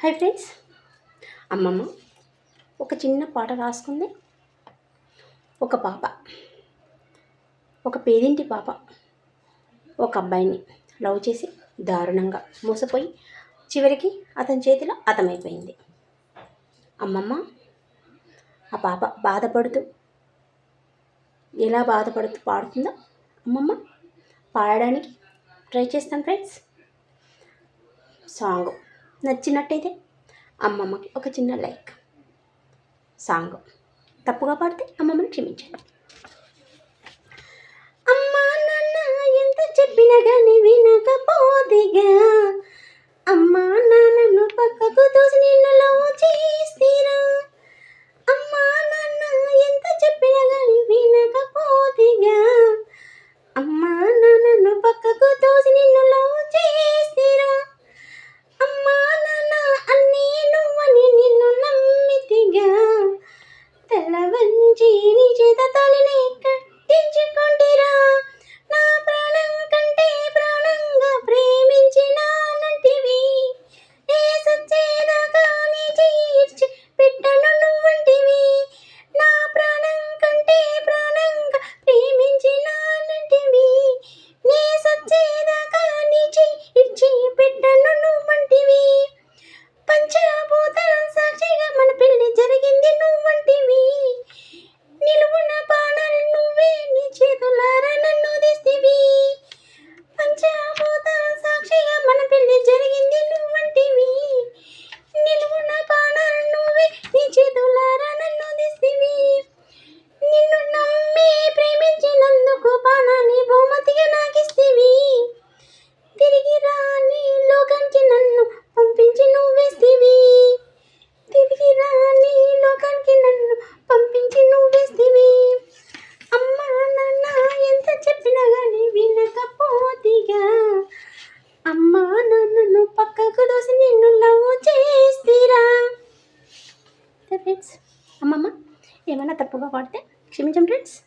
Hi friends, అమ్మమ్మ ఒక చిన్న పాట రాసుకుంది. ఒక పాప, ఒక పేదింటి పాప ఒక అబ్బాయిని లవ్ చేసి దారుణంగా మోసపోయి చివరికి అతని చేతిలో హతమైపోయింది. అమ్మమ్మ ఆ పాప బాధపడుతూ ఎలా బాధపడుతూ పాడుతుందో అమ్మమ్మ పాడడానికి ట్రై చేస్తాను ఫ్రెండ్స్. సాంగ్ నచ్చినట్టయితే అమ్మమ్మకి ఒక చిన్న లైక్. సాంగ్ తప్పుగా పాడితే అమ్మమ్మని క్షమించండి. అమ్మా నాన్న ఎంత చెప్పినా కానీ వినకపోతేగా, అమ్మా నాన్నను పక్కకు తోసి నిన్ను లవ్ చేస్తీరా. అమ్మా నాన్న ఎంత చెప్పినా కానీ వినకపోతేగా, అమ్మా నాన్నను పక్కకు తోసి నిన్ను లవ్ చేస్తీరా. అమ్మా నాన్న అన్నీ నువ్వని నిన్ను నమ్మితిగా, తల వంచి నీ చేత తాళిని కట్టించుకుంటిరా. నా ప్రాణం కంటే ప్రాణంగా ప్రేమించినానంటివి, ఏ సచ్చేదాకా నీ చేర్చి పెట్టను నువ్వంటివి. నా ప్రాణం కంటే ప్రాణంగా ప్రేమించినానంటివి, నీ సచ్చేదాకా నీ చేర్చి పెట్టను నువ్వంటివి. పంచభూత సాక్షిగా మన పెళ్లి జరిగింది నువ్వంటివి, నిలువున పానాలు నువ్వే నీ చేతులారా నన్ను దిస్తివి. పంచభూత సాక్షిగా మన పెళ్లి జరిగింది నువ్వంటివి, నిలువున పానాలు నువ్వే నీ చేతులారా నన్ను దిస్తివి. నిన్ను నమ్మి ప్రేమించినందుకు పానాన్ని బహుమతిగా నాకిస్తివి. తిరిగి రాని లోకానికి నన్ను పంపించి నువ్వేస్తివి, తిరిగి రాని లోకానికి నన్ను పంపించి నువ్వేస్తివి. అమ్మా నాన్న ఎంత చెప్పినా కానీ వినకపోతేగా, అమ్మా నాన్నను పక్కకు దోసి నిన్ను లవ్ చేస్తీరా. ఫ్రెండ్స్, అమ్మమ్మ ఏమైనా తప్పుగా పాడితే క్షమించండి ఫ్రెండ్స్.